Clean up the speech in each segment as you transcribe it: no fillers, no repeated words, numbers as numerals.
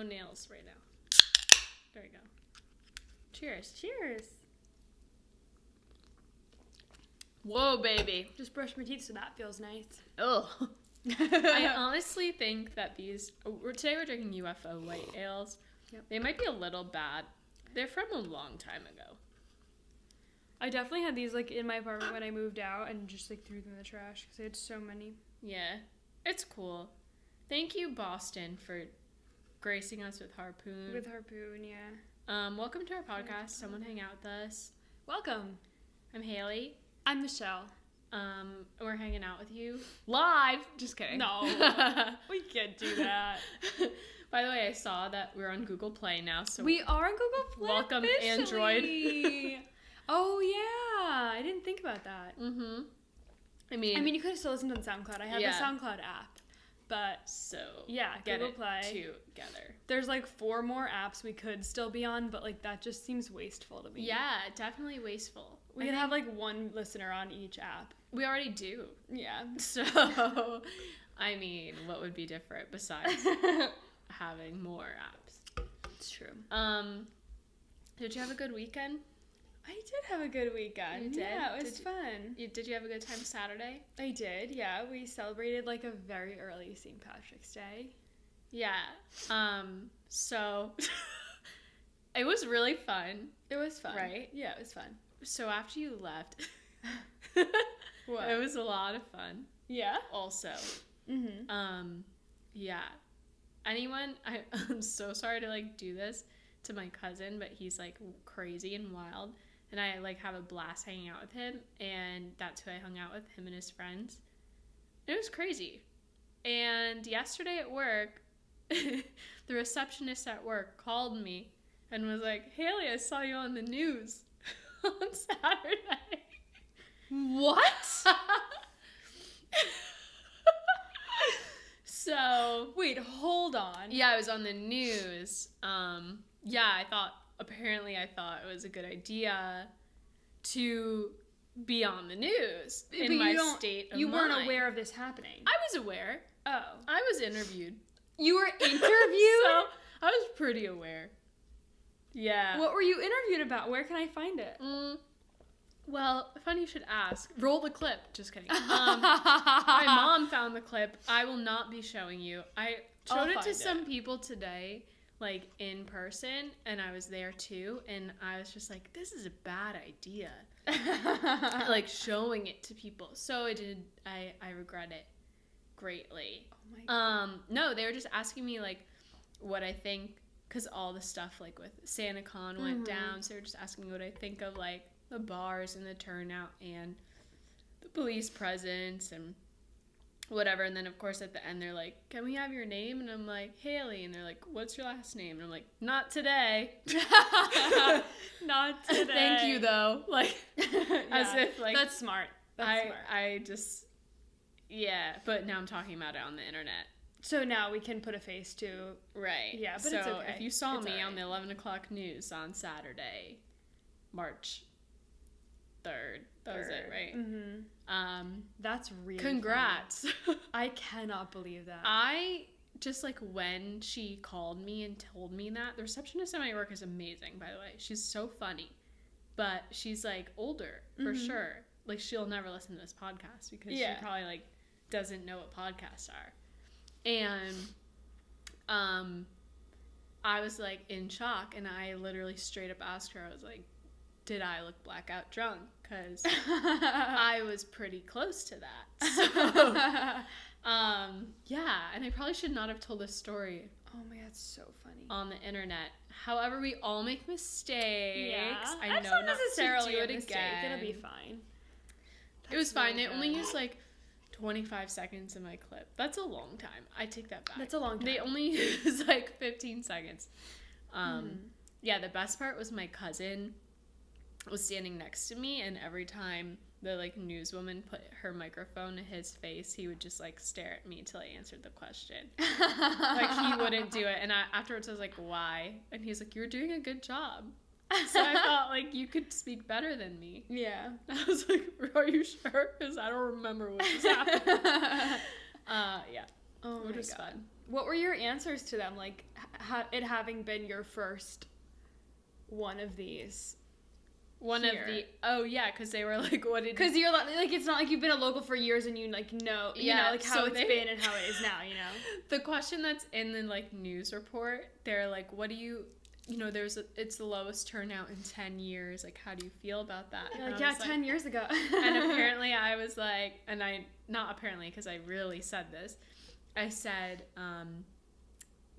no nails right now. There you go. Cheers. Cheers. Whoa, baby. Just brushed my teeth, so that feels nice. Oh. I honestly think that today we're drinking UFO white ales. Yep. They might be a little bad. They're from a long time ago. I definitely had these, like, in my apartment when I moved out and just, like, threw them in the trash because I had so many. Yeah. It's cool. Thank you, Boston, for gracing us with Harpoon. Yeah. Welcome to our podcast. Someone hang out with us. Welcome. I'm Haley. I'm Michelle. We're hanging out with you live. Just kidding. No. We can't do that. By the way, I saw that we're on Google Play now. So we are on Google Play. Welcome, officially. Android. Oh, yeah. I didn't think about that. Mm-hmm. I mean, you could have still listened on SoundCloud. I have the SoundCloud app. But, so, yeah, Google Play. Together. There's, like, 4 more apps we could still be on, but, like, that just seems wasteful to me. Yeah, definitely wasteful. We could have, like, 1 listener on each app. We already do. Yeah. So, I mean, what would be different besides having more apps? It's true. Did you have a good weekend? I did have a good weekend. You did? Yeah, it was fun. Did you have a good time Saturday? I did, yeah. We celebrated, like, a very early St. Patrick's Day. Yeah. So, it was really fun. It was fun. Right? Yeah, it was fun. So, after you left, what? It was a lot of fun. Yeah? Also. Mm-hmm. Yeah. I'm so sorry to, like, do this to my cousin, but he's, like, crazy and wild. And I, like, have a blast hanging out with him, and that's who I hung out with, him and his friends. It was crazy. And yesterday at work, the receptionist at work called me and was like, Haley, I saw you on the news on Saturday. What? So... Wait, hold on. Yeah, I was on the news. Yeah, I thought it was a good idea to be on the news in my state of mind. You weren't aware of this happening? I was aware. Oh. I was interviewed. You were interviewed? So, I was pretty aware. Yeah. What were you interviewed about? Where can I find it? Well, funny you should ask. Roll the clip. Just kidding. My mom found the clip. I will not be showing you. I showed it to some people today, like, in person, and I was there too, and I was just like, this is a bad idea. Like, showing it to people. So I regret it greatly. Oh my God. No, they were just asking me, like, what I think, because all the stuff, like, with SantaCon went down, so they were just asking me what I think of, like, the bars and the turnout and the police presence and whatever. And then, of course, at the end, they're like, can we have your name? And I'm like, Haley. And they're like, what's your last name? And I'm like, not today. Not today. Thank you, though. Like, as if, like... That's smart. I just... Yeah, but now I'm talking about it on the internet. So now we can put a face to... Right. Yeah, but so it's okay. If you saw it's me right. on the 11 o'clock news on Saturday, March 3rd. That was it, right? Mm-hmm. That's really congrats. I cannot believe that. I just, like, when she called me and told me that, the receptionist at my work is amazing, by the way. She's so funny. But she's, like, older, for sure. Like, she'll never listen to this podcast because she probably, like, doesn't know what podcasts are. And I was, like, in shock, and I literally straight up asked her, I was like, did I look blackout drunk? Because I was pretty close to that. So, yeah, and I probably should not have told this story. Oh my God, that's so funny. On the internet. However, we all make mistakes. Yeah. I know not not necessarily to do it mistake. again. It'll be fine. It was fine. Really It only used, like, 25 seconds in my clip. That's a long time. I take that back. That's a long time. They only use, like, 15 seconds. Yeah, the best part was my cousin was standing next to me, and every time the, like, newswoman put her microphone to his face, he would just, like, stare at me till I answered the question. Like, he wouldn't do it. And afterwards I was like, why? And he's like, you're doing a good job. So I thought, like, you could speak better than me. Yeah. I was like, are you sure? Because I don't remember what just happened. Yeah. Oh, it was fun. What were your answers to them? Like, it having been your first one of these. Oh yeah, because they were like, what did? Because you're like, it's not like you've been a local for years and you like know, you know, like how it's been and how it is now, you know. The question that's in the like news report, they're like, what do you, you know, it's the lowest turnout in 10 years. Like, how do you feel about that? You're like, yeah, 10 years ago. And apparently I was like, not apparently, because I really said this. I said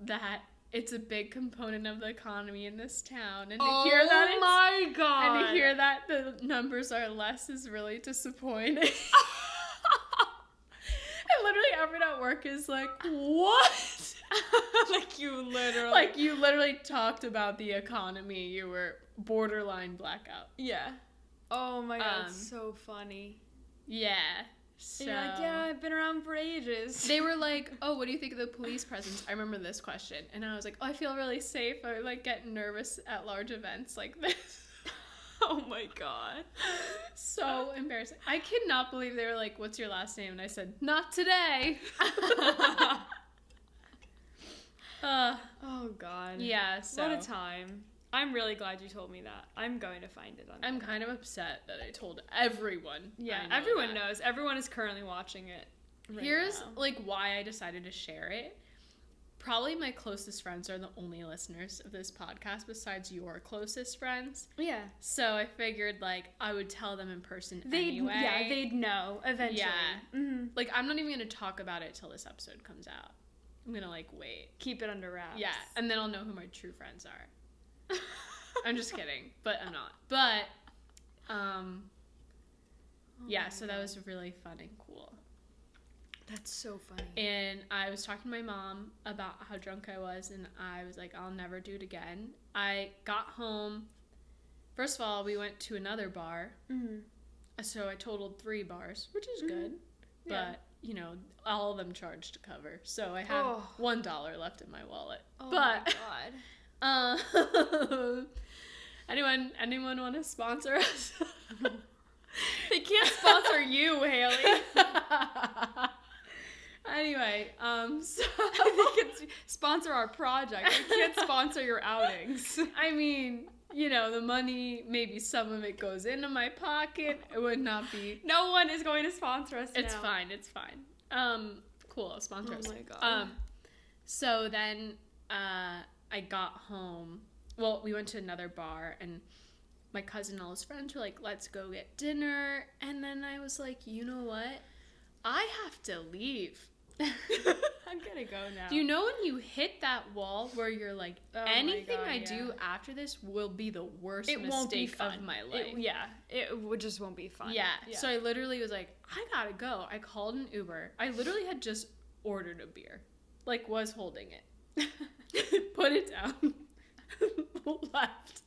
that it's a big component of the economy in this town, and to hear that, my God, and to hear that the numbers are less is really disappointing. And literally everyone at work is like, what? Like you literally talked about the economy. You were borderline blackout. Yeah. Oh my God, so funny. Yeah. So, and you're like, yeah, I've been around for ages. They were like, oh, what do you think of the police presence? I remember this question. And I was like, oh, I feel really safe. I like get nervous at large events like this. Oh my God. So embarrassing. I cannot believe they were like, what's your last name? And I said, not today. Oh God. Yeah, so. What a time. I'm really glad you told me that. I'm going to find it on I'm kind of upset that I told everyone. Yeah, everyone knows. Everyone is currently watching it. Here's like why I decided to share it. Probably my closest friends are the only listeners of this podcast besides your closest friends. Yeah. So I figured like I would tell them in person anyway. Yeah, they'd know eventually. Yeah. Mm-hmm. Like I'm not even going to talk about it till this episode comes out. I'm going to like wait. Keep it under wraps. Yeah, and then I'll know who my true friends are. I'm just kidding, but I'm not. But, yeah, so that was really fun and cool. That's so funny. And I was talking to my mom about how drunk I was, and I was like, I'll never do it again. I got home. First of all, we went to another bar. Mm-hmm. So I totaled 3 bars, which is good. Yeah. But, you know, all of them charged to cover. So I had $1 left in my wallet. Oh, my God. Anyone want to sponsor us? They can't sponsor you, Haley. Anyway, so they can sponsor our project. They can't sponsor your outings. I mean, you know, the money, maybe some of it goes into my pocket. It would not be. No one is going to sponsor us now. It's fine. Cool, sponsor us. Oh my God. So then, I got home. Well, we went to another bar, and my cousin and all his friends were like, let's go get dinner. And then I was like, you know what? I have to leave. I'm gonna go now. Do you know when you hit that wall where you're like, anything I do after this will be the worst mistake of my life? It just won't be fun. Yeah. So I literally was like, I gotta go. I called an Uber. I literally had just ordered a beer. Like, was holding it. Put it down. Left.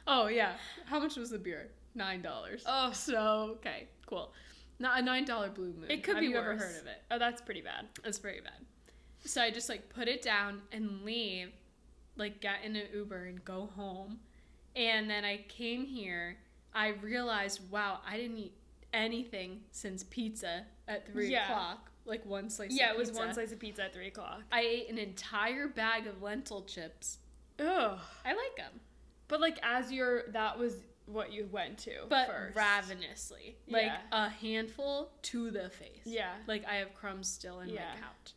Oh, yeah. How much was the beer? $9. Oh. So, okay, cool. Not a $9 Blue Moon. It could be worse. Have you ever heard of it? Oh, that's pretty bad. That's pretty bad. So I just, like, put it down and leave, like, get in an Uber and go home. And then I came here. I realized, wow, I didn't eat anything since pizza at 3 o'clock. Like, one slice of pizza. Yeah, it was one slice of pizza at 3 o'clock. I ate an entire bag of lentil chips. Ugh. I like them. But, like, that was what you went to but first. Ravenously. Like, a handful to the face. Yeah. Like, I have crumbs still in my couch.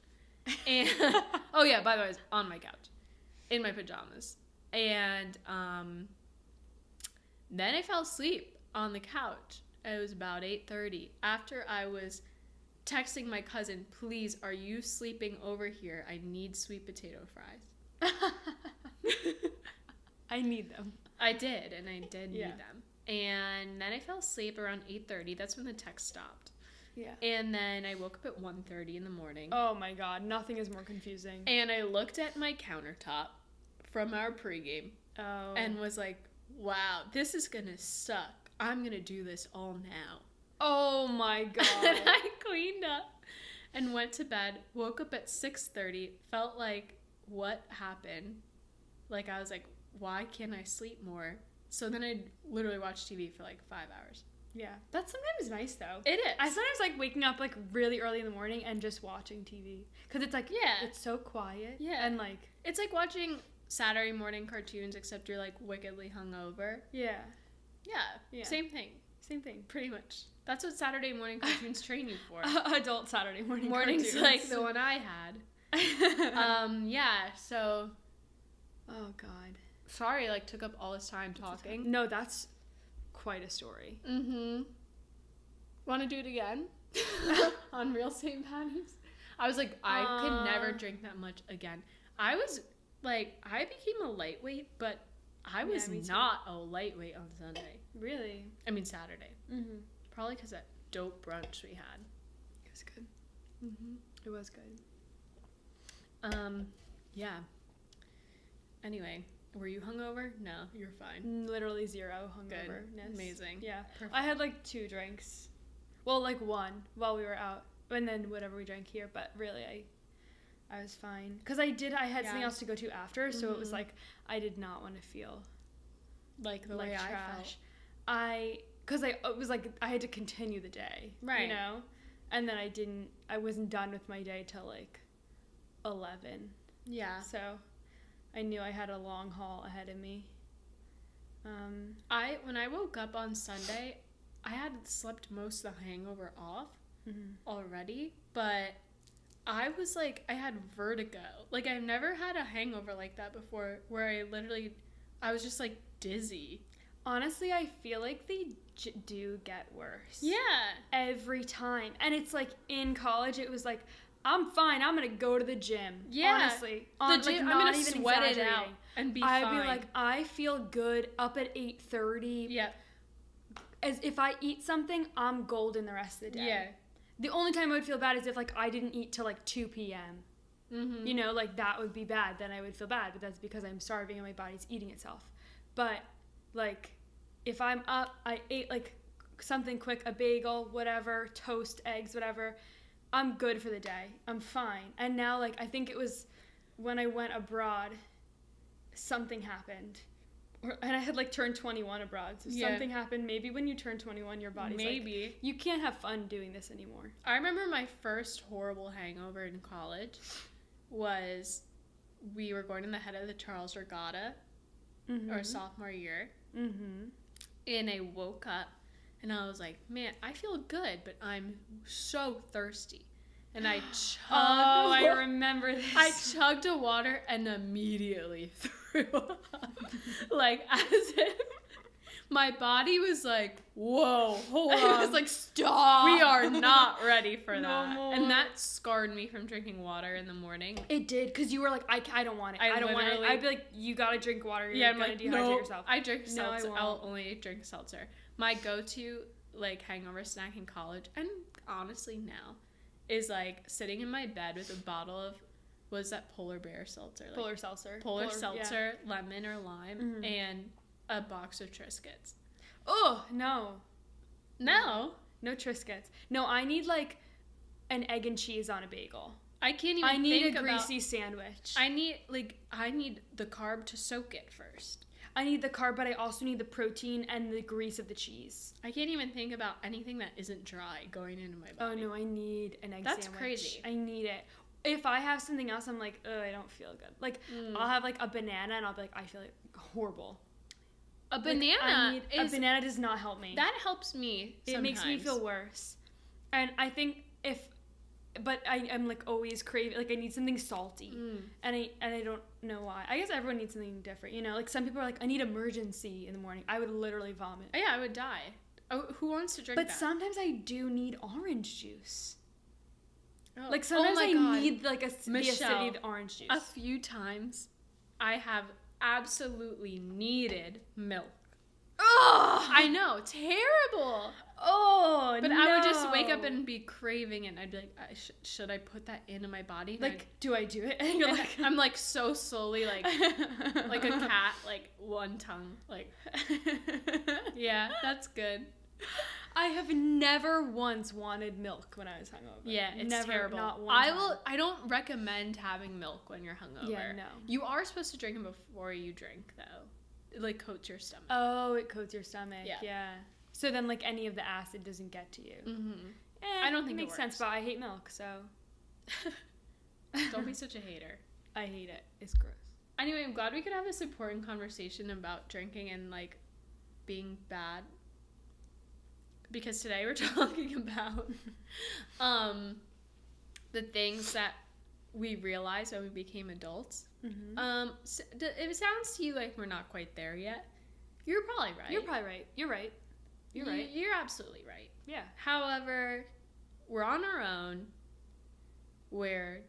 And, oh, yeah, by the way, I was on my couch. In my pajamas. And, then I fell asleep on the couch. It was about 8:30. After I was texting my cousin, please, are you sleeping over here? I need sweet potato fries. I need them. I did, and I did need them. And then I fell asleep around 8:30. That's when the text stopped. Yeah. And then I woke up at 1:30 in the morning. Oh my God, nothing is more confusing. And I looked at my countertop from our pregame and was like, wow, this is gonna suck. I'm gonna do this all now. Oh my God. And I cleaned up and went to bed, woke up at 6:30, felt like, what happened? Like, I was like, why can't I sleep more? So then I literally watched TV for like 5 hours. Yeah. That's sometimes nice, though. It is. I sometimes like waking up like really early in the morning and just watching TV. Because it's like, it's so quiet. Yeah. And like... It's like watching Saturday morning cartoons, except you're like wickedly hungover. Yeah. Yeah. Same thing. Same thing. Pretty much. That's what Saturday morning cartoons train you for. Adult Saturday morning Mornings cartoons. like the one I had. Yeah, so... Oh, God. Sorry, like, took up all this time talking. No, that's quite a story. Mm-hmm. Want to do it again? On real St. Patty's? I was like, I could never drink that much again. I was, like, I became a lightweight, but I was not a lightweight on Sunday. Really? I mean, Saturday. Mm-hmm. Probably because that dope brunch we had. It was good. Mm-hmm. It was good. Yeah. Anyway, were you hungover? No, you're fine. Literally zero hungoverness. Good. Amazing. Yeah. Perfect. I had like 2 drinks. Well, like 1 while we were out. And then whatever we drank here. But really, I was fine. Because I had something else to go to after. So it was like, I did not want to feel like the way trash. I felt. Because it was like, I had to continue the day. Right. You know? And then I wasn't done with my day till like 11. Yeah. So I knew I had a long haul ahead of me. When I woke up on Sunday, I had slept most of the hangover off already, but I was like, I had vertigo. Like, I've never had a hangover like that before, where I was just like dizzy. Honestly, I feel like they do get worse. Yeah. Every time. And it's like in college, it was like, I'm fine. I'm going to go to the gym. Yeah. Honestly. The gym, like, I'm going to sweat it out and be fine. I'd be like, I feel good up at 8:30. Yeah. As if I eat something, I'm golden the rest of the day. Yeah. The only time I would feel bad is if like I didn't eat till like 2 p.m. Mm-hmm. You know, like that would be bad. Then I would feel bad. But that's because I'm starving and my body's eating itself. But like if I'm up, I ate like something quick, a bagel, whatever, toast, eggs, whatever. I'm good for the day. I'm fine. And now, like, I think it was when I went abroad, something happened. And I had, like, turned 21 abroad. So something happened. Maybe when you turn 21, your body's like, you can't have fun doing this anymore. I remember my first horrible hangover in college was we were going to the head of the Charles Regatta our sophomore year. Mm-hmm. And I woke up. And I was like, man, I feel good, but I'm so thirsty. And I chugged. Oh, I remember this. I chugged a water and immediately threw up. Like, as if my body was like, whoa, hold on. It was like, stop. We are not ready for that. No. And that scarred me from drinking water in the morning. It did, because you were like, I don't want it. I don't want it. I'd be like, you gotta drink water. You're gonna dehydrate yourself. I drink seltzer. I won't. I'll only drink seltzer. My go-to, like, hangover snack in college, and honestly now, is, like, sitting in my bed with a bottle of, what is that, Polar Bear seltzer? Like, Polar seltzer. Polar seltzer, lemon or lime, and a box of Triscuits. Oh, no. No. No Triscuits. No, I need, like, an egg and cheese on a bagel. I can't even I need think a greasy sandwich. I need the carb to soak it first. I need the carb, but I also need the protein and the grease of the cheese. I can't even think about anything that isn't dry going into my body. Oh, no, I need an egg That's sandwich. crazy. I need it. If I have something else, I'm like, I don't feel good. Like, I'll have, like, a banana, and I'll be like, I feel like horrible. A banana a banana does not help me. That helps me sometimes. It makes me feel worse. And I think but I am like always craving, like I need something salty. And I don't know why. I guess everyone needs something different, you know? Like some people are like, I need emergency in the morning. I would literally vomit. Oh, yeah, I would die. Oh, who wants to drink that? But sometimes I do need orange juice. Oh. Like sometimes I need like the acidity of the orange juice. A few times I have absolutely needed milk. Oh, I know, terrible. Oh, but I would just wake up and be craving it. And I'd be like, should I put that into my body? And like, do I do it? And you're like, I'm like so slowly, like a cat, like one tongue, like. Yeah, that's good. I have never once wanted milk when I was hungover. Yeah, it's never, terrible. Not one time. I don't recommend having milk when you're hungover. Yeah, no. You are supposed to drink it before you drink, though. It, like, coats your stomach. Oh, it coats your stomach. Yeah. So then, like, any of the acid doesn't get to you. I don't think it makes sense, but I hate milk, so. Don't be such a hater. I hate it. It's gross. Anyway, I'm glad we could have this important conversation about drinking and, like, being bad. Because today we're talking about the things that we realized when we became adults. So if it sounds to you like we're not quite there yet, you're probably right. You're probably right. You're right. You're right. You're absolutely right. Yeah. However, we're on our own, where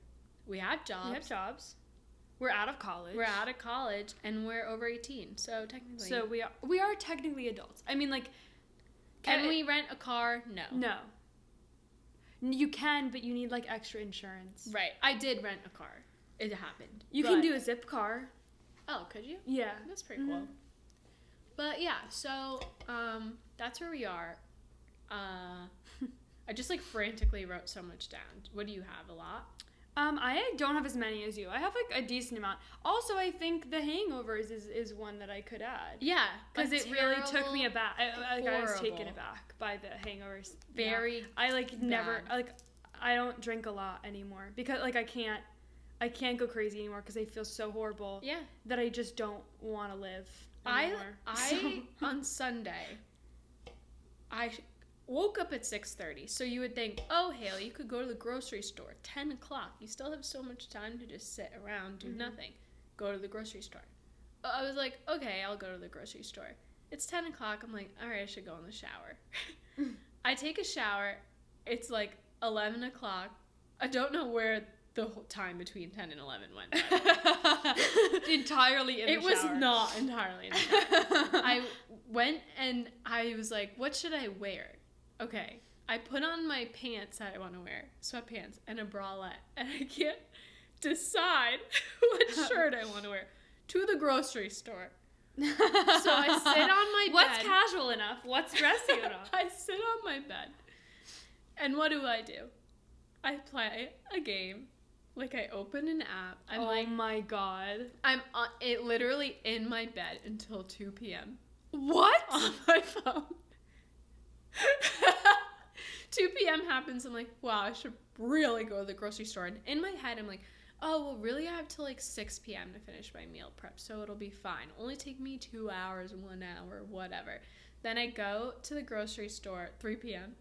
we have jobs. We're out of college. And we're over 18. So technically. So we are technically adults. I mean, like, can we rent a car? No. No. You can, but you need, like, extra insurance. Right. I did rent a car. It happened. You can do a zip car. Oh, could you? Yeah. That's pretty cool. But yeah, so that's where we are. I just, like, frantically wrote so much down. What do you have? A lot? I don't have as many as you. I have, like, a decent amount. Also, I think the hangovers is one that I could add. Yeah. Because it really took me aback. I was taken aback by the hangovers. Very I, like, bad. never, like, I don't drink a lot anymore. Because, like, I can't go crazy anymore because I feel so horrible. Yeah. That I just don't want to live anymore. On Sunday, I woke up at 6:30. So you would think, oh, Haley, you could go to the grocery store. 10 o'clock. You still have so much time to just sit around, do nothing. Go to the grocery store. I was like, okay, I'll go to the grocery store. It's 10 o'clock. I'm like, all right, I should go in the shower. I take a shower. It's like 11 o'clock. I don't know where the whole time between 10 and 11 went. Entirely in the shower. It was not entirely in the shower. I went and I was like, what should I wear? Okay, I put on my pants that I want to wear, sweatpants, and a bralette, and I can't decide what shirt I want to wear. To the grocery store. So I sit on my bed. What's casual enough? What's dressy enough? I sit on my bed, and what do? I play a game. Like, I open an app. Oh my god. I'm literally in my bed until 2 p.m. What? On my phone. 2 p.m. happens. I'm like, wow, I should really go to the grocery store. And in my head, I'm like, oh, well, really, I have till like 6 p.m. to finish my meal prep, so it'll be fine. Only take me 2 hours, 1 hour, whatever. Then I go to the grocery store at 3 p.m.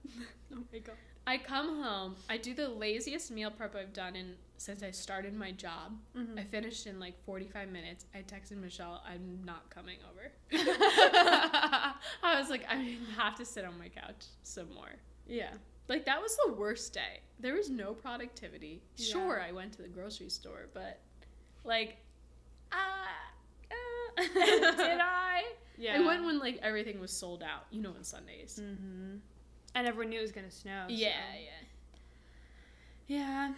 Oh my god. I come home. I do the laziest meal prep I've done since I started my job. I finished in like 45 minutes. I texted Michelle, I'm not coming over. I was like, I have to sit on my couch some more. Yeah. Like, that was the worst day. There was no productivity. Yeah. Sure, I went to the grocery store, but, like, did I? Yeah. I went when, like, everything was sold out. You know, on Sundays. Mm-hmm. And everyone knew it was going to snow. Yeah, so. Yeah.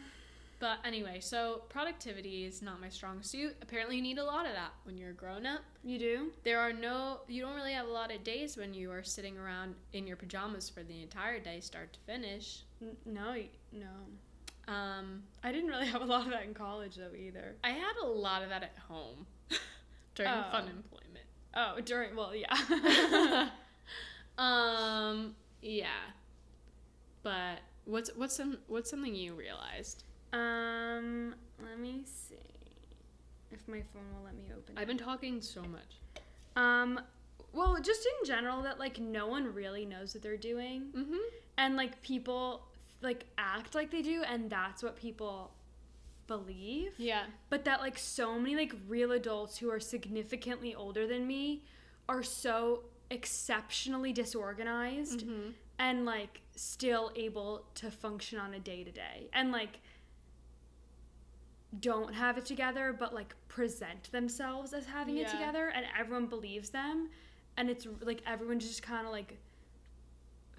But anyway, so productivity is not my strong suit. Apparently you need a lot of that when you're a grown-up. You do? You don't really have a lot of days when you are sitting around in your pajamas for the entire day, start to finish. No. I didn't really have a lot of that in college, though, either. I had a lot of that at home during fun employment. Oh, yeah. Yeah. But what's something you realized? Let me see if my phone will let me open it. I've been talking so much. Well, just in general, that, like, no one really knows what they're doing. Mm-hmm. And, like, people, like, act like they do, and that's what people believe. Yeah. But that, like, so many, like, real adults who are significantly older than me are so exceptionally disorganized and, like, still able to function on a day-to-day. And, like, don't have it together, but, like, present themselves as having it together, and everyone believes them. And it's, like, everyone's just kind of, like,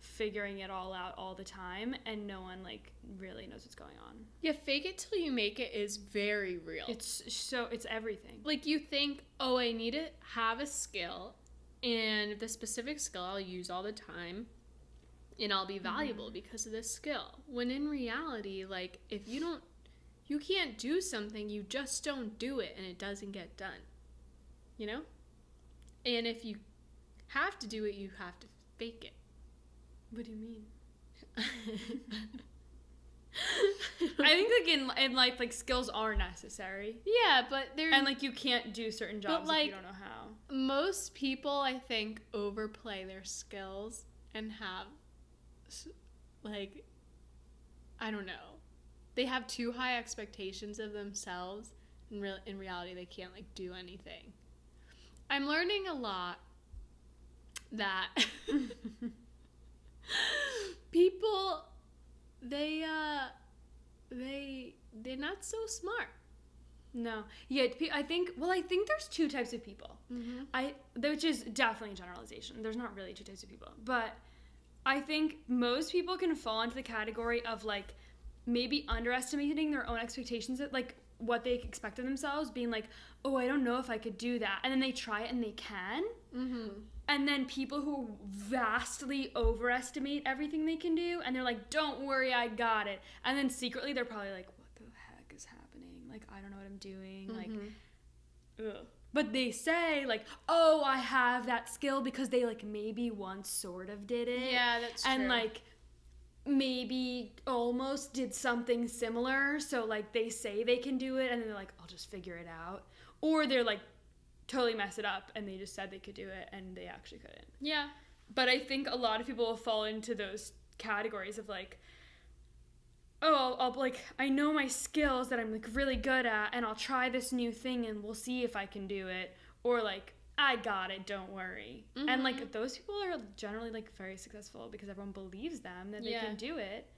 figuring it all out all the time, and no one, like, really knows what's going on. Yeah, fake it till you make it is very real. It's everything. Like, you think, oh, I need to have a skill, and the specific skill I'll use all the time, and I'll be valuable because of this skill. When in reality, like, if you can't do something, you just don't do it, and it doesn't get done. You know? And if you have to do it, you have to fake it. What do you mean? I think like in life, like skills are necessary. Yeah, but and like you can't do certain jobs like, if you don't know how. Most people, I think, overplay their skills and have like, I don't know, they have too high expectations of themselves. In reality, they can't like do anything. I'm learning a lot that people, they're not so smart. No. Yeah, I think there's two types of people. Which is definitely a generalization. There's not really two types of people. But I think most people can fall into the category of like maybe underestimating their own expectations, at like what they expect of themselves, being like, oh, I don't know if I could do that. And then they try it and they can. And then people who vastly overestimate everything they can do, and they're like, don't worry, I got it. And then secretly they're probably like, what the heck is happening? Like, I don't know what I'm doing. Like, ugh. But they say like, oh, I have that skill because they like maybe once sort of did it. Yeah, that's true. And like maybe almost did something similar. So like they say they can do it and then they're like, I'll just figure it out. Or they're like totally mess it up and they just said they could do it and they actually couldn't. Yeah. But I think a lot of people will fall into those categories of like, oh, I'll like, I know my skills that I'm like really good at and I'll try this new thing and we'll see if I can do it. Or like, I got it, don't worry. And like those people are generally like very successful because everyone believes them that they can do it.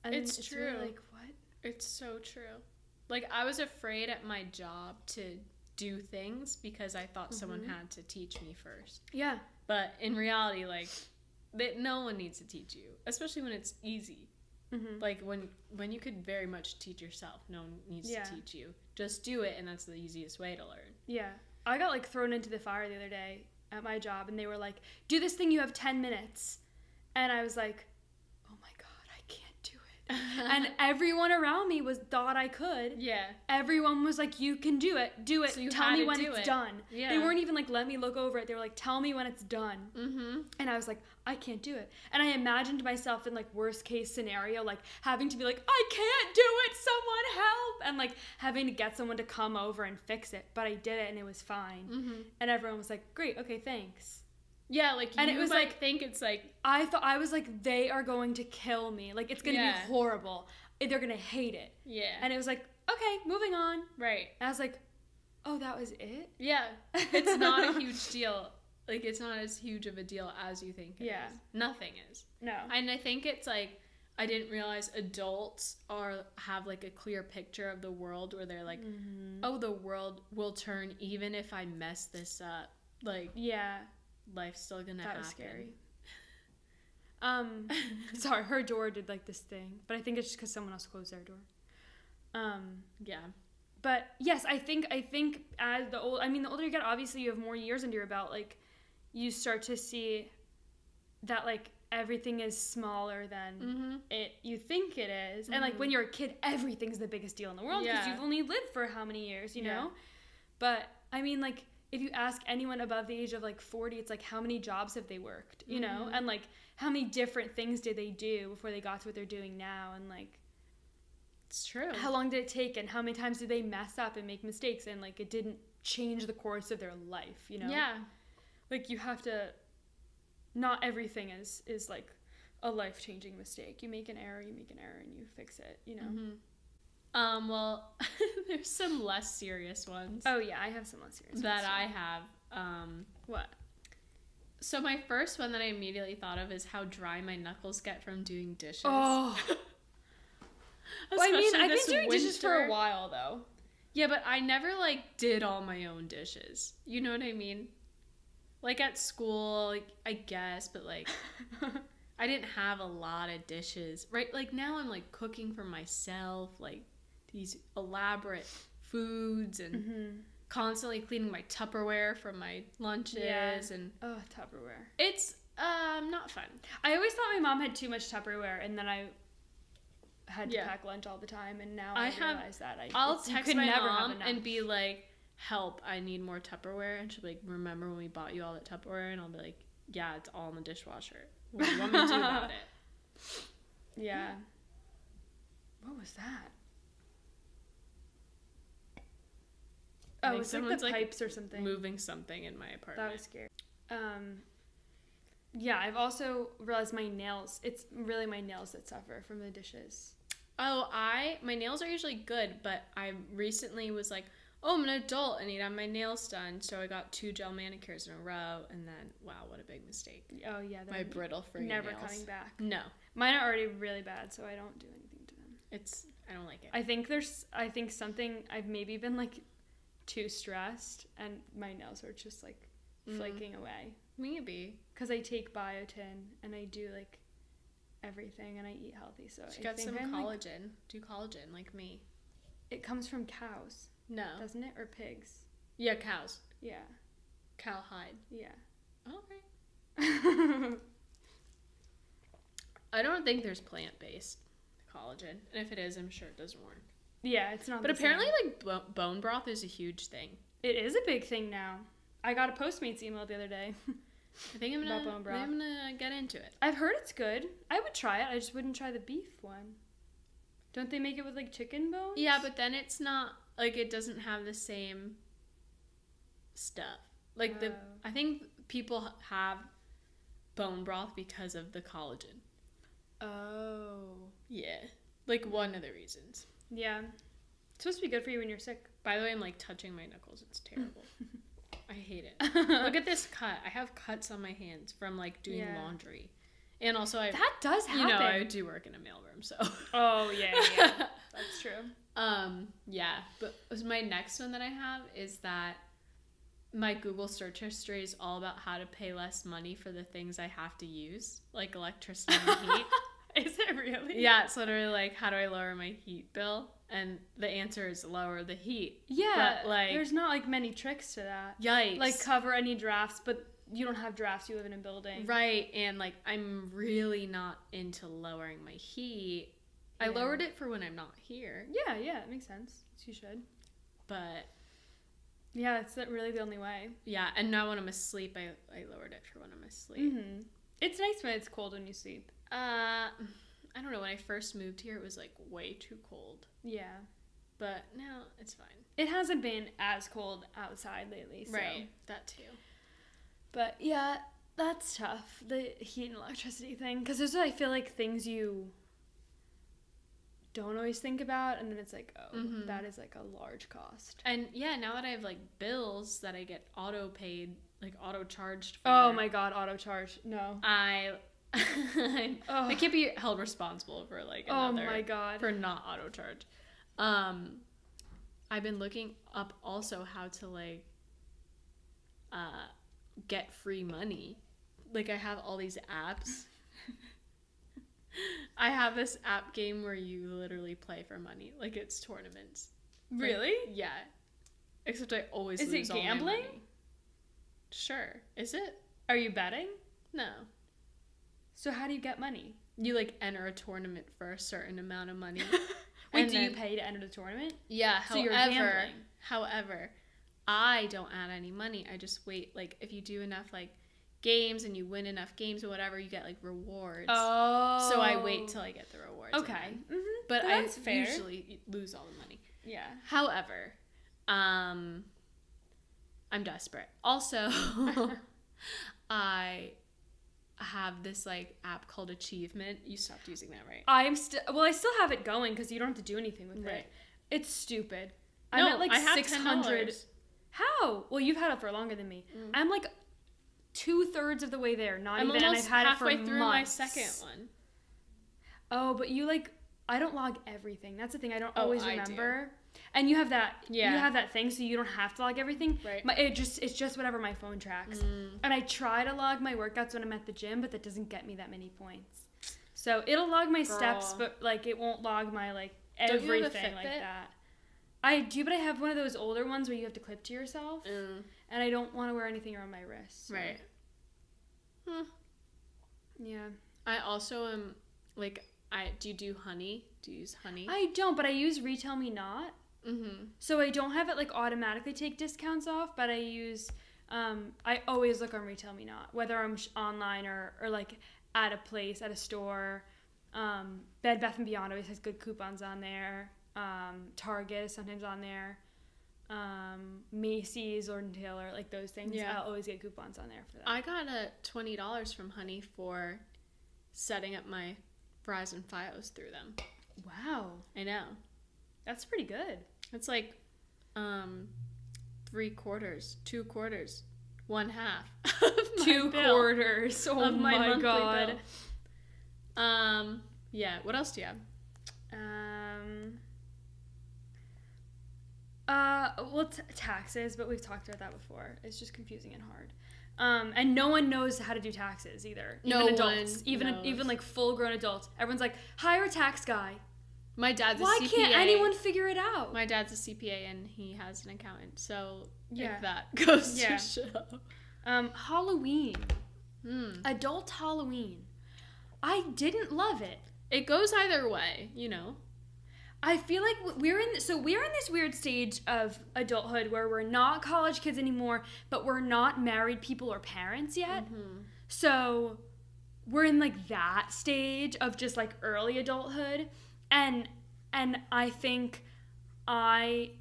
And it's true. Really like, what? It's so true. Like, I was afraid at my job to do things because I thought someone had to teach me first. Yeah. But in reality, like, no one needs to teach you, especially when it's easy. Like, when you could very much teach yourself, no one needs to teach you. Just do it, and that's the easiest way to learn. Yeah. I got like thrown into the fire the other day at my job, and they were like, do this thing, you have 10 minutes. And I was like, oh my God, I can't do it. And everyone around me thought I could. Yeah. Everyone was like, you can do it. Do it. So tell me when it's done. Yeah. They weren't even like, let me look over it. They were like, tell me when it's done. And I was like, I can't do it. And I imagined myself in like worst case scenario, like having to be like, I can't do it. Someone help. And like having to get someone to come over and fix it. But I did it and it was fine. And everyone was like, great. Okay, thanks. Yeah, like, and it was like, think it's like, I was like, they are going to kill me. Like, it's going to be horrible. They're going to hate it. Yeah. And it was like, okay, moving on. Right. And I was like, oh, that was it? Yeah. It's not a huge deal. Like, it's not as huge of a deal as you think it is. Nothing is. No. And I think it's like, I didn't realize adults have like a clear picture of the world where they're like, oh, the world will turn even if I mess this up. Like, yeah, life's still gonna happen. That was scary. Sorry, her door did like this thing, but I think it's just because someone else closed their door. Yeah. But yes, I think as the older you get, obviously you have more years under your belt. Like, you start to see that like everything is smaller than you think it is. And like when you're a kid, everything's the biggest deal in the world because you've only lived for how many years, you know? But I mean, like, if you ask anyone above the age of like 40, it's like, how many jobs have they worked, you know? And like, how many different things did they do before they got to what they're doing now? And like, it's true. How long did it take, and how many times did they mess up and make mistakes, and like it didn't change the course of their life, you know? Yeah. Like, you have to, not everything is like a life-changing mistake. You make an error, and you fix it, you know? Well, there's some less serious ones. Oh yeah, I have some less serious ones that I have. What? So my first one that I immediately thought of is how dry my knuckles get from doing dishes. Oh. Well, I mean, I've been doing dishes for a while, though. Yeah, but I never, like, did all my own dishes. You know what I mean? Like, at school, like, I guess, but, like, I didn't have a lot of dishes. Right? Like, now I'm, like, cooking for myself, like, these elaborate foods and constantly cleaning my Tupperware from my lunches. And oh, Tupperware. It's not fun. I always thought my mom had too much Tupperware, and then I had to pack lunch all the time, and now I realize that I'll text my mom and be like, help, I need more Tupperware, and she'll be like, remember when we bought you all that Tupperware? And I'll be like, yeah, it's all in the dishwasher. What do you want me to do about it? Yeah. What was that? Oh, it's like the pipes or something. Moving something in my apartment. That was scary. Yeah, I've also realized my nails. It's really my nails that suffer from the dishes. Oh, my nails are usually good, but I recently was like, oh, I'm an adult. I need to have my nails done. So I got 2 gel manicures in a row, and then, wow, what a big mistake. Oh, yeah. My brittle freaking never nails. Coming back. No. Mine are already really bad, so I don't do anything to them. I don't like it. I think something, I've maybe been, like, too stressed, and my nails are just, like, flaking away. Maybe. Because I take biotin, and I do, like, everything, and I eat healthy, so I got some collagen. Do collagen, like me. It comes from cows. No. Doesn't it? Or pigs? Yeah, cows. Yeah. Cow hide. Yeah. Okay. I don't think there's plant-based collagen. And if it is, I'm sure it doesn't work. Yeah, it's not. But apparently, like, bone broth is a huge thing. It is a big thing now. I got a Postmates email the other day. I think I'm gonna get into it. I've heard it's good. I would try it. I just wouldn't try the beef one. Don't they make it with, like, chicken bones? Yeah, but then it's not, like, it doesn't have the same stuff. Like, I think people have bone broth because of the collagen. Oh. Yeah. Like, one of the reasons. Yeah. It's supposed to be good for you when you're sick. By the way, I'm, like, touching my knuckles. It's terrible. I hate it. Look at this cut. I have cuts on my hands from, like, doing laundry. And also, that does happen. You know, I do work in a mailroom, so. Oh, yeah. That's true. Yeah. But my next one that I have is that my Google search history is all about how to pay less money for the things I have to use, like electricity and heat. Is it really? Yeah, it's literally like, how do I lower my heat bill? And the answer is lower the heat. Yeah, but, like, there's not, like, many tricks to that. Yikes. Like, cover any drafts, but you don't have drafts, you live in a building. Right, and, like, I'm really not into lowering my heat. Yeah. I lowered it for when I'm not here. Yeah, it makes sense. You should. But... yeah, it's really the only way. Yeah, and now when I'm asleep, I lowered it for when I'm asleep. Mm-hmm. It's nice when it's cold when you sleep. I don't know. When I first moved here, it was, like, way too cold. Yeah. But now it's fine. It hasn't been as cold outside lately. So. Right. That too. But, yeah, that's tough. The heat and electricity thing. Because there's, I feel like, things you don't always think about. And then it's like, oh, that is, like, a large cost. And, yeah, now that I have, like, bills that I get auto-paid, like, auto-charged for. Oh, my God, auto-charge. No. I can't be held responsible for, like, another. Oh, my God. For not auto-charge. I've been looking up also how to, like, get free money. Like, I have all these apps. I have this app game where you literally play for money. Like, it's tournaments. Really? Like, yeah. Except I always lose all my money. Is it gambling? Sure. Is it? Are you betting? No. So how do you get money? You, like, enter a tournament for a certain amount of money. Wait, do you pay to enter the tournament? Yeah, so you're gambling. However, I don't add any money. I just wait. Like, if you do enough, like, games and you win enough games or whatever, you get, like, rewards. Oh. So I wait till I get the rewards. Okay. Mm-hmm. But that's fair. Usually lose all the money. Yeah. However, I'm desperate. Also, I have this, like, app called Achievement. You stopped using that, right? I still have it going because you don't have to do anything with it. It's stupid. I'm at, like, I have 600. $10. How? Well, you've had it for longer than me. I'm, like, 2/3 of the way there. I'm even, and I've had it for halfway through months. my second one. Oh, but you, like, I don't log everything. That's the thing. I don't always remember. Do. And you have that. Yeah. You have that thing, so you don't have to log everything. Right. It's just whatever my phone tracks. And I try to log my workouts when I'm at the gym, but that doesn't get me that many points. So it'll log my steps, but, like, it won't log my, like, everything like that. I do, but I have one of those older ones where you have to clip to yourself, and I don't want to wear anything around my wrist. So. Right. Yeah. I also am, like, do you do Honey? Do you use Honey? I don't, but I use Retail Me Not. Mm-hmm. So I don't have it, like, automatically take discounts off, but I use, I always look on Retail Me Not, whether I'm online or like, at a place, at a store. Bed Bath & Beyond always has good coupons on there. Target is sometimes on there. Macy's or Taylor, like those things. Yeah. I'll always get coupons on there for that. I got a $20 from Honey for setting up my Verizon Fios through them. Wow. I know. That's pretty good. It's like 3/4, 2/4, 1/2 of 2 quarters. Oh of my my monthly god. bill. Yeah. What else do you have? Well, taxes, but we've talked about that before. It's just confusing and hard. And no one knows how to do taxes either. Even adults, even like full-grown adults. Everyone's like, hire a tax guy. My dad's a Why CPA. can't anyone figure it out? My dad's a CPA and he has an accountant. So Yeah. if that goes Yeah. to show. Halloween. Adult Halloween. I didn't love it. It goes either way, you know. I feel like we're in this weird stage of adulthood where we're not college kids anymore, but we're not married people or parents yet. Mm-hmm. So we're in like that stage of just like early adulthood, and I think I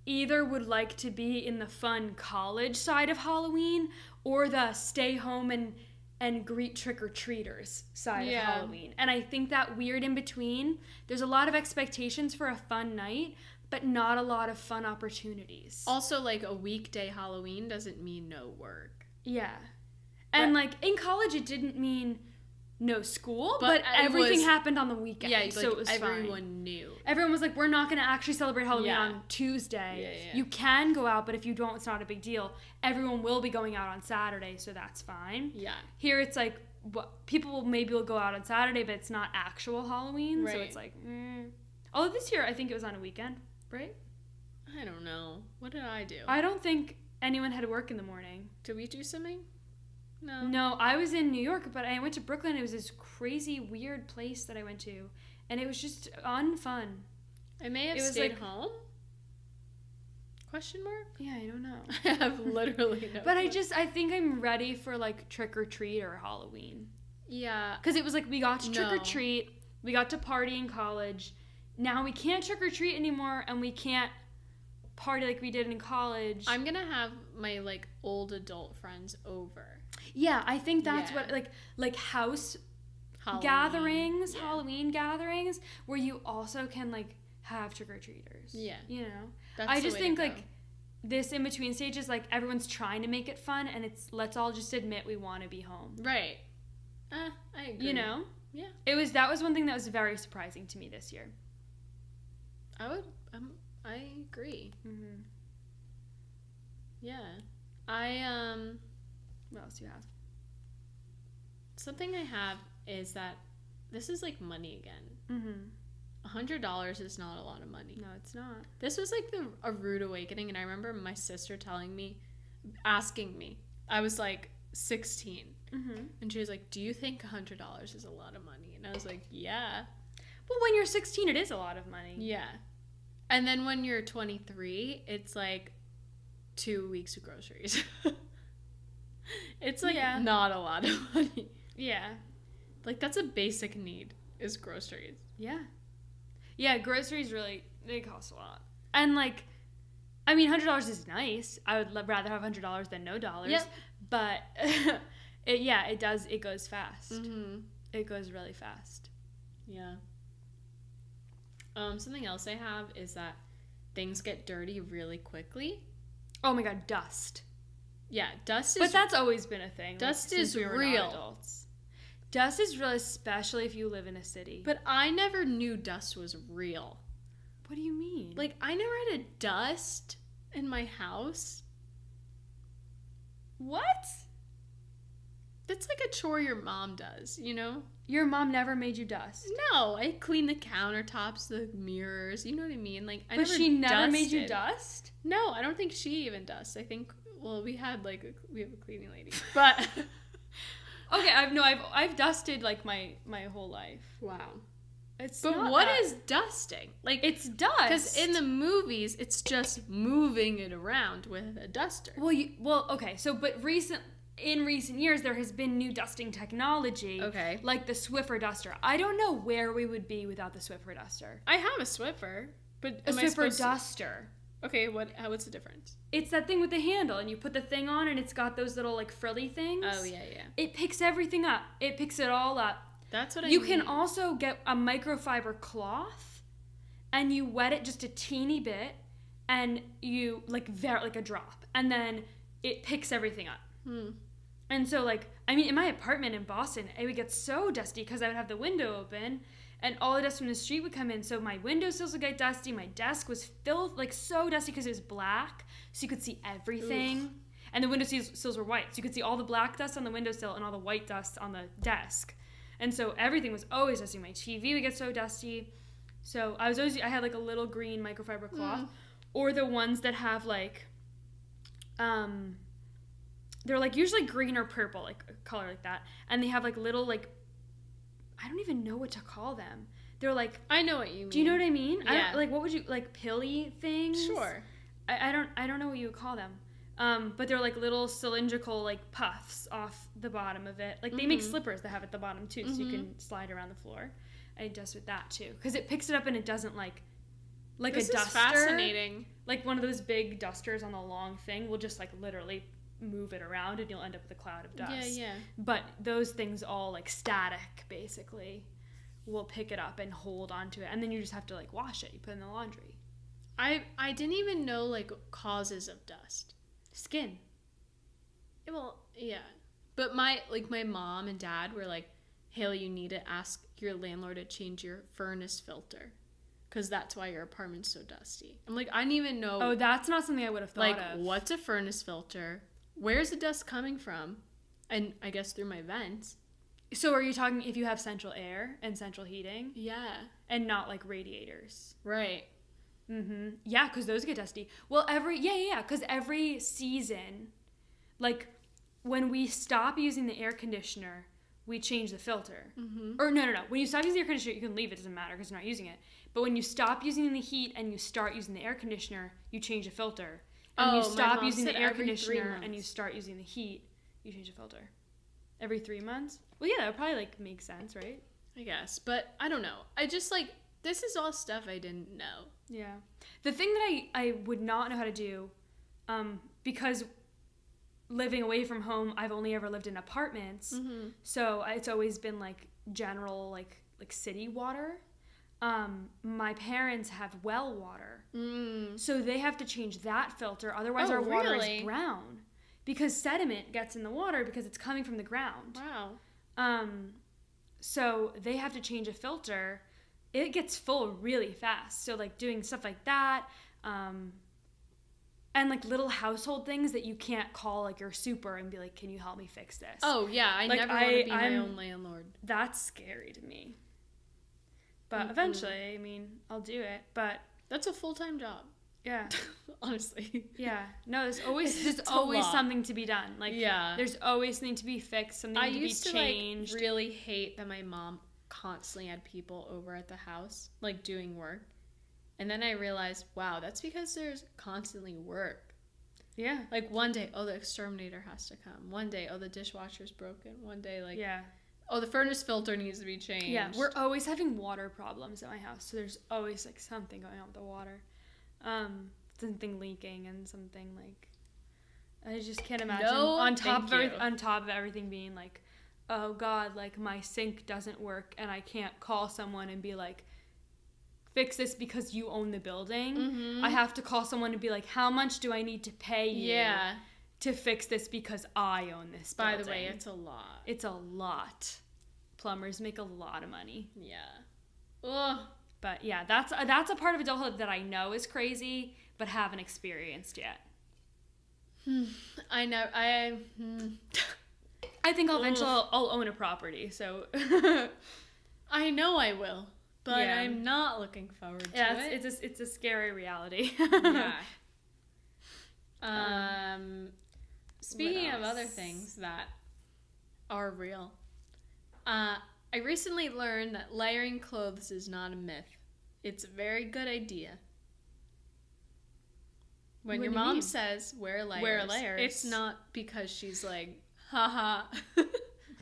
either would like to be in the fun college side of Halloween or the stay home and greet trick-or-treaters side of Halloween. And I think that weird in between, there's a lot of expectations for a fun night, but not a lot of fun opportunities. Also, like, a weekday Halloween doesn't mean no work. Yeah. And, like, in college, it didn't mean no school, but everything happened on the weekend. Yeah, so like, it was everyone fine. knew. Everyone was like, we're not going to actually celebrate Halloween on Tuesday. Yeah. You can go out, but if you don't, it's not a big deal. Everyone will be going out on Saturday, so that's fine. Yeah. Here, it's like, people maybe will go out on Saturday, but it's not actual Halloween, so it's like, Although this year, I think it was on a weekend, right? I don't know. What did I do? I don't think anyone had to work in the morning. Did we do something? No. No, I was in New York, but I went to Brooklyn. It was this crazy, weird place that I went to, and it was just unfun. I may have stayed home? Question mark? Yeah, I don't know. I have literally no But I think I'm ready for, like, trick-or-treat or Halloween. Yeah. Because it was like, we got to trick-or-treat, we got to party in college. Now we can't trick-or-treat anymore, and we can't party like we did in college. I'm going to have my, like, old adult friends over. Yeah, I think that's what, like house Halloween. gatherings, Halloween gatherings, where you also can, like, have trick-or-treaters. Yeah. You know? That's I just think, like, this in-between stage is, like, everyone's trying to make it fun, and it's, let's all just admit we want to be home. Right. I agree. You know? Yeah. That was one thing that was very surprising to me this year. I agree. Mm-hmm. Yeah. What else do you have? Something I have is that this is like money again. Mm-hmm. $100 is not a lot of money. No, it's not. This was like a rude awakening, and I remember my sister asking me. I was like 16, and she was like, "Do you think $100 is a lot of money?" And I was like, "Yeah." Well, when you're 16, it is a lot of money. Yeah. And then when you're 23, it's like 2 weeks of groceries. It's like not a lot of money. Yeah. Like, that's a basic need, is groceries. Yeah. Yeah, groceries really, they cost a lot. And, like, I mean, $100 is nice. I would rather have $100 than no dollars. Yep. But, it goes fast. Mm-hmm. It goes really fast. Yeah. Something else I have is that things get dirty really quickly. Oh my god, dust. Yeah, dust is... But that's always been a thing. Dust is real. Dust is real, especially if you live in a city. But I never knew dust was real. What do you mean? Like, I never had a dust in my house. What? That's like a chore your mom does, you know? Your mom never made you dust? No, I clean the countertops, the mirrors, you know what I mean? Like, But she never made you dust? No, I don't think she even dusts. I think, well, we have a cleaning lady. But... Okay, I've dusted, like, my whole life. Wow. But what is dusting? Like, it's dust. Because in the movies, it's just moving it around with a duster. Okay. So, but in recent years, there has been new dusting technology. Okay. Like the Swiffer duster. I don't know where we would be without the Swiffer duster. I have a Swiffer, but A Swiffer duster. Okay, what's the difference? It's that thing with the handle, and you put the thing on, and it's got those little, like, frilly things. Oh, yeah. It picks everything up. It picks it all up. That's what I You need. can also get a microfiber cloth, and you wet it just a teeny bit, and you, like a drop, and then it picks everything up. And so, like, I mean, in my apartment in Boston, it would get so dusty because I would have the window open, and all the dust from the street would come in. So my windowsills would get dusty. My desk was filled, like, so dusty because it was black, so you could see everything. Oof. And the windowsills were white, so you could see all the black dust on the windowsill and all the white dust on the desk. And so everything was always dusty. My TV would get so dusty. So I had, like, a little green microfiber cloth, or the ones that have, like, they're, like, usually green or purple, like, a color like that. And they have, like, little, like, I don't even know what to call them. They're, like... I know what you mean. Do you know what I mean? Yeah. Like, what would you... Like, pilly things? Sure. I don't know what you would call them. But they're, like, little cylindrical, like, puffs off the bottom of it. Like, they make slippers that have at the bottom, too, so you can slide around the floor. I dust with that, too. Because it picks it up and it doesn't, like a duster. This is fascinating. Like, one of those big dusters on the long thing will just, like, literally... move it around and you'll end up with a cloud of dust. Yeah. But those things all, like, static, basically, will pick it up and hold onto it. And then you just have to, like, wash it. You put it in the laundry. I didn't even know, like, causes of dust. Skin. Well, yeah. But my mom and dad were like, Haley, you need to ask your landlord to change your furnace filter. Because that's why your apartment's so dusty. I'm like, I didn't even know. Oh, that's not something I would have thought of. Like, what's a furnace filter? Where's the dust coming from? And I guess through my vents. So are you talking if you have central air and central heating? Yeah. And not, like, radiators. Right. Yeah, because those get dusty. Well, because every season, like, when we stop using the air conditioner, we change the filter. Or no. When you stop using the air conditioner, you can leave it. It doesn't matter because you're not using it. But when you stop using the heat and you start using the air conditioner, you change the filter. And you stop using the air conditioner and you start using the heat, you change the filter. Every 3 months? Well, yeah, that would probably, like, make sense, right? I guess. But I don't know. I just, like, this is all stuff I didn't know. Yeah. The thing that I would not know how to do, because living away from home, I've only ever lived in apartments. So it's always been, like, general, like city water. My parents have well water. So they have to change that filter. Otherwise, our water is brown. Because sediment gets in the water because it's coming from the ground. Wow. So they have to change a filter. It gets full really fast. So, like, doing stuff like that. And, like, little household things that you can't call, like, your super and be like, can you help me fix this? Oh, yeah. I never want to be my own landlord. That's scary to me. But eventually, I mean, I'll do it. But that's a full-time job. Yeah. Honestly. Yeah. No, there's always something to be done. Like, there's always something to be fixed, something to be changed. I used to, like, really hate that my mom constantly had people over at the house, like, doing work. And then I realized, wow, that's because there's constantly work. Yeah. Like, one day, the exterminator has to come. One day, the dishwasher's broken. One day, like... Yeah. The furnace filter needs to be changed. Yeah, we're always having water problems at my house, so there's always, like, something going on with the water. Something leaking and something, like, I just can't imagine on top of everything being like, oh God, like, my sink doesn't work and I can't call someone and be like, fix this because you own the building. I have to call someone and be like, how much do I need to pay you to fix this because I own this building? By the way, it's a lot. It's a lot. Plumbers make a lot of money. Yeah. Ugh. But yeah, that's a part of adulthood that I know is crazy, but haven't experienced yet. I know. I think eventually I'll own a property. So I know I will, but I'm not looking forward to it. Yeah, it's a scary reality. Yeah. Speaking of other things that are real, I recently learned that layering clothes is not a myth. It's a very good idea. When your mom says wear layers, it's not because she's like, Haha.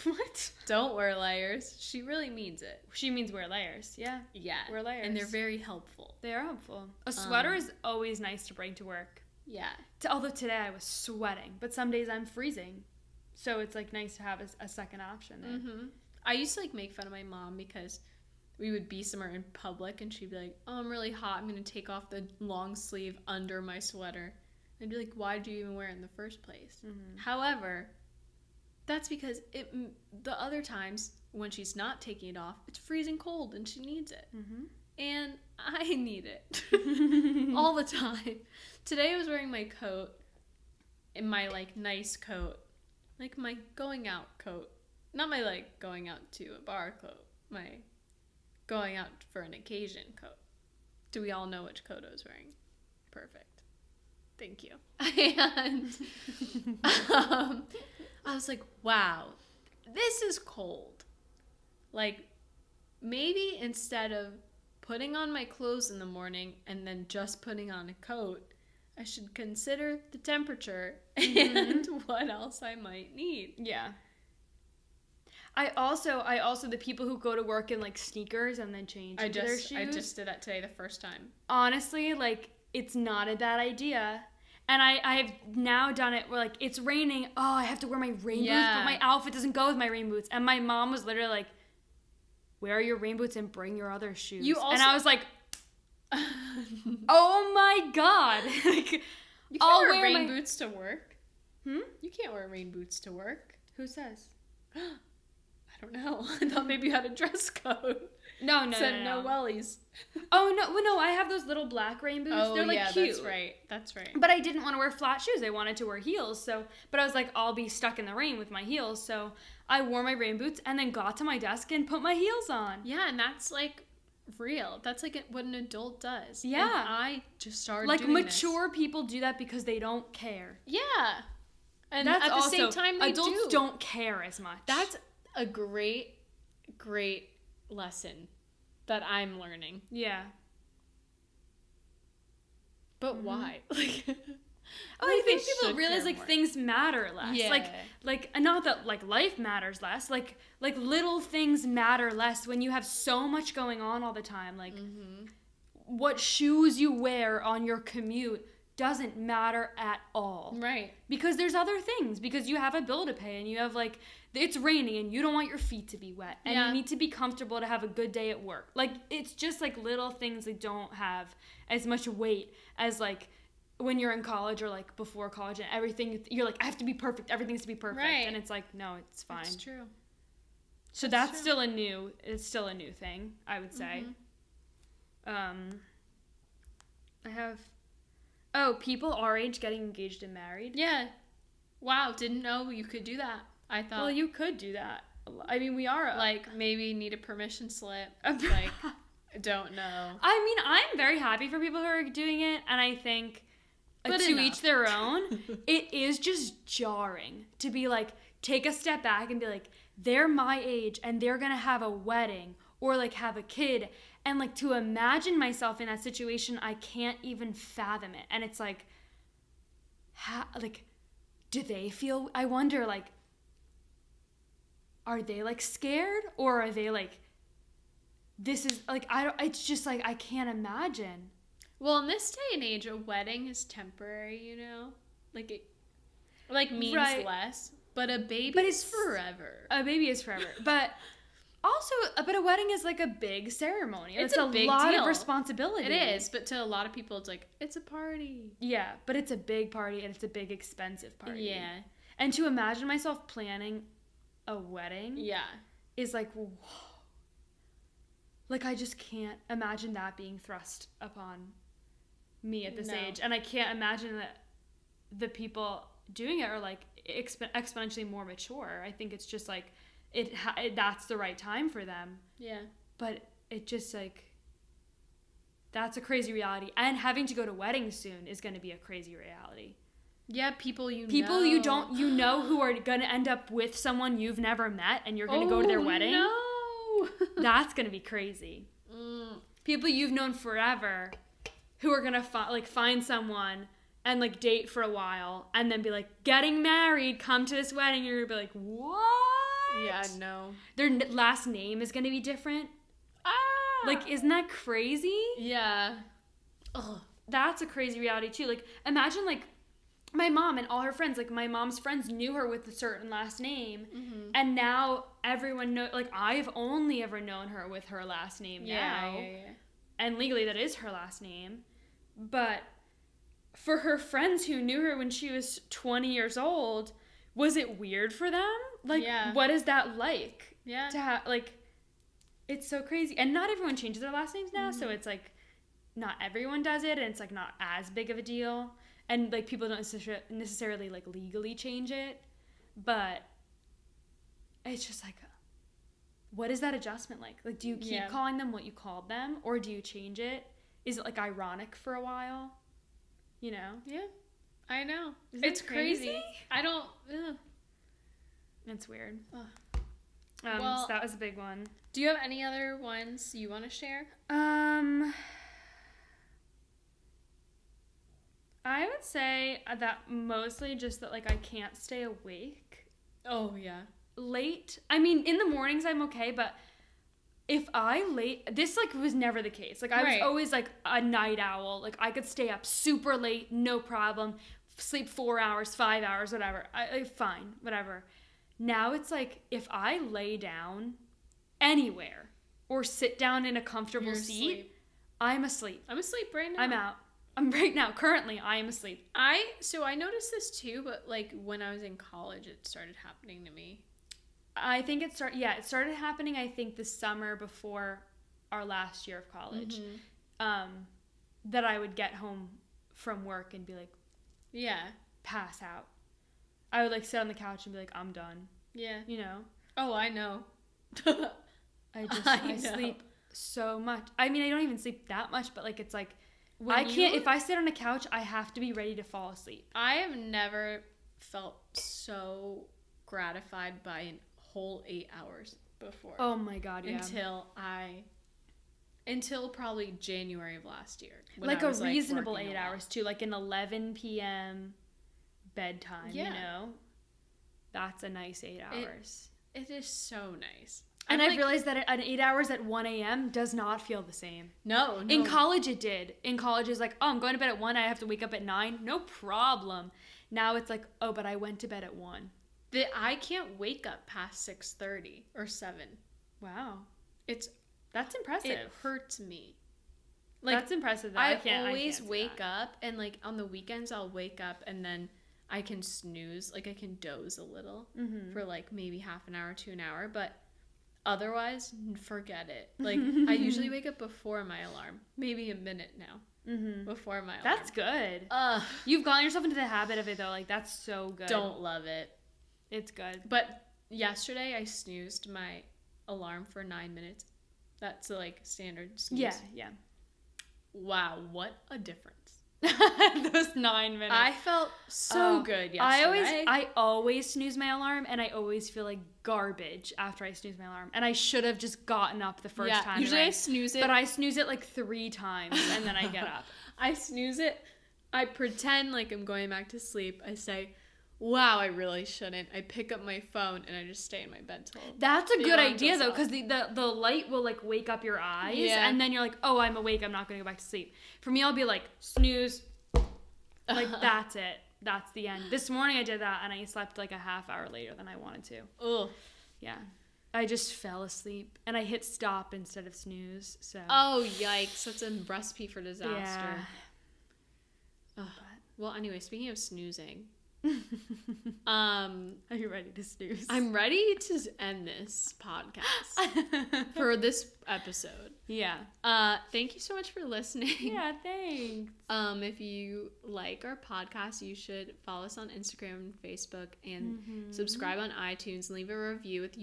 What? Don't wear layers. She really means it. She means wear layers. Yeah. Yeah. Wear layers. And they're very helpful. They are helpful. A sweater is always nice to bring to work. Yeah. Although today I was sweating, but some days I'm freezing. So it's like nice to have a second option there. Mm-hmm. I used to like make fun of my mom because we would be somewhere in public and she'd be like, oh, I'm really hot. I'm going to take off the long sleeve under my sweater. And I'd be like, why did you even wear it in the first place? Mm-hmm. However, that's because the other times when she's not taking it off, it's freezing cold and she needs it. Mm-hmm. And I need it all the time. Today I was wearing my coat, in my like nice coat, like my going out coat. Not my like going out to a bar coat, my going out for an occasion coat. Do we all know which coat I was wearing? Perfect. Thank you. And I was like, wow, this is cold. Like, maybe instead of putting on my clothes in the morning and then just putting on a coat, I should consider the temperature and what else I might need. Yeah. I also the people who go to work in like sneakers and then change into their shoes. I just did that today the first time. Honestly, like it's not a bad idea. And I've now done it where like it's raining. Oh, I have to wear my rain boots, but my outfit doesn't go with my rain boots. And my mom was literally like, wear your rain boots and bring your other shoes. And I was like, oh my God. Like, you can't wear rain boots to work. You can't wear rain boots to work. Who says? I don't know. I thought maybe you had a dress code. No. Said no wellies. Oh, no, I have those little black rain boots. Oh, they're like yeah, cute. That's right. But I didn't want to wear flat shoes. I wanted to wear heels. But I was like, I'll be stuck in the rain with my heels. So I wore my rain boots and then got to my desk and put my heels on. Yeah, and that's like real. That's like what an adult does. Yeah. And I just started like doing mature people do that because they don't care. Yeah. And that's at the also, same time, they adults don't care as much. That's a great lesson that I'm learning. Yeah. But why? Like, I think people realize like things matter less. Yeah. Like not that like life matters less. Like little things matter less when you have so much going on all the time. Like what shoes you wear on your commute doesn't matter at all. Right. Because there's other things. Because you have a bill to pay and you have like it's raining and you don't want your feet to be wet and you need to be comfortable to have a good day at work. Like it's just like little things that don't have as much weight as like when you're in college or like before college and everything you're like I have to be perfect, everything has to be perfect. Right. And it's like no, it's fine. It's true. So that's still a new thing, I would say. I have people our age getting engaged and married. Yeah. Wow, didn't know you could do that. I thought. Well, you could do that. I mean, we are like maybe need a permission slip. Like, don't know. I mean, I'm very happy for people who are doing it, and I think to each their own. It is just jarring to be like, take a step back and be like, they're my age and they're gonna have a wedding or like have a kid, and like to imagine myself in that situation, I can't even fathom it. And it's like, do they feel? I wonder like. Are they like scared or are they like this is like it's just like I can't imagine. Well, in this day and age a wedding is temporary, you know? Like it means less, but a baby is forever. A baby is forever. But also but a wedding is like a big ceremony. It's a big lot deal. Of responsibility. It is, but to a lot of people it's like it's a party. Yeah, but it's a big party and it's a big expensive party. Yeah. And to imagine myself planning a wedding is like whoa. Like I just can't imagine that being thrust upon me at this age, and I can't imagine that the people doing it are like exponentially more mature. I think it's just like that's the right time for them. Yeah, but it just like that's a crazy reality, and having to go to weddings soon is going to be a crazy reality. Yeah, people you don't who are going to end up with someone you've never met and you're going to go to their wedding. No. That's going to be crazy. People you've known forever who are going to find someone and like date for a while and then be like, getting married, come to this wedding. You're gonna be like, what? Yeah, no. Their last name is gonna be different. Like, isn't that crazy? Yeah. Ugh. That's a crazy reality too. Like, imagine like my mom and all her friends, like my mom's friends knew her with a certain last name, and now everyone know. Like, I've only ever known her with her last name now, and legally that is her last name. But for her friends who knew her when she was 20 years old, was it weird for them? Like, what is that like? Yeah. To have, like, it's so crazy. And not everyone changes their last names now, so it's like, not everyone does it, and it's like not as big of a deal. And like people don't necessarily like legally change it, but it's just like, what is that adjustment like? Like, do you keep calling them what you called them, or do you change it? Is it like ironic for a while? You know? Yeah, I know. It's crazy. I don't. Ugh. It's weird. Well, so that was a big one. Do you have any other ones you want to share? I would say that mostly just that, like, I can't stay awake. Oh, yeah. Late. I mean, in the mornings I'm okay, but if this, like, was never the case. Like, I was always, like, a night owl. Like, I could stay up super late, no problem. Sleep 4 hours, 5 hours, whatever. Fine, whatever. Now it's like, if I lay down anywhere or sit down in a comfortable seat, asleep. I'm asleep. I'm asleep right now. I'm out. Currently, I am asleep. I noticed this too, but like when I was in college, it started happening to me. I think it started happening, I think, the summer before our last year of college. That I would get home from work and be like, pass out. I would like sit on the couch and be like, I'm done. Yeah. You know? Oh, I know. I sleep so much. I mean, I don't even sleep that much, but like, it's like, if I sit on a couch, I have to be ready to fall asleep. I have never felt so gratified by a whole 8 hours before. Oh my God, yeah. Until probably January of last year. Like a reasonable 8 hours too, like an 11 p.m. bedtime, you know? That's a nice 8 hours. It is so nice. And I've realized that an 8 hours at 1 a.m. does not feel the same. No. In college, it did. In college, it's like, oh, I'm going to bed at 1. I have to wake up at 9. No problem. Now it's like, oh, but I went to bed at 1. I can't wake up past 6:30 or 7. Wow. That's impressive. It hurts me. Like, that's impressive. Though. I always wake up, and like on the weekends, I'll wake up and then I can snooze. Like, I can doze a little for like maybe half an hour to an hour, but otherwise, forget it. Like, I usually wake up before my alarm. Maybe a minute now. Before my alarm. That's good. You've gotten yourself into the habit of it, though. Like, that's so good. Don't love it. It's good. But yesterday, I snoozed my alarm for 9 minutes. That's like standard snooze. Yeah. Wow, what a difference. Those 9 minutes. I felt so good yesterday. I always snooze my alarm, and I always feel like garbage after I snooze my alarm. And I should have just gotten up the first time. Usually I snooze it. But I snooze it like 3 times, and then I get up. I snooze it. I pretend like I'm going back to sleep. I say, wow, I really shouldn't. I pick up my phone, and I just stay in my bed till That's a good idea, though, because the light will, like, wake up your eyes, and then you're like, oh, I'm awake, I'm not going to go back to sleep. For me, I'll be like, snooze. Like, that's it. That's the end. This morning I did that, and I slept like a half hour later than I wanted to. Ugh. Yeah. I just fell asleep, and I hit stop instead of snooze, so. Oh, yikes. That's a recipe for disaster. Yeah. Well, anyway, speaking of snoozing. Are you ready to snooze? I'm ready to end this podcast for this episode. Yeah. Thank you so much for listening. Yeah, thanks. If you like our podcast, you should follow us on Instagram and Facebook, and subscribe on iTunes and leave a review with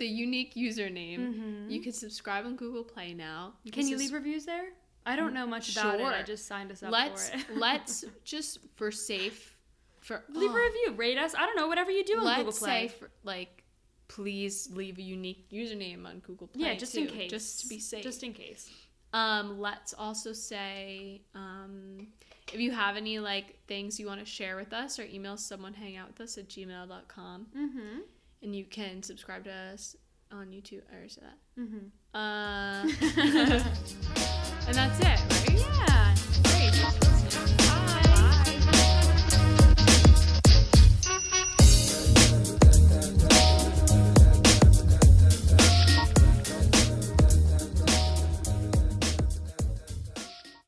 a unique username. You can subscribe on Google Play now. Can you leave reviews there? I don't know much about it. I just signed us up for it. Let's just for safe. Leave a review, rate us. I don't know, whatever you do on Google Play. Please leave a unique username on Google Play. Yeah, just in case. Just to be safe. Just in case. Let's also say, if you have any like things you want to share with us, or email someonehangoutwithus@gmail.com. Mm-hmm. And you can subscribe to us on YouTube. I already said that. Mm-hmm. And that's it.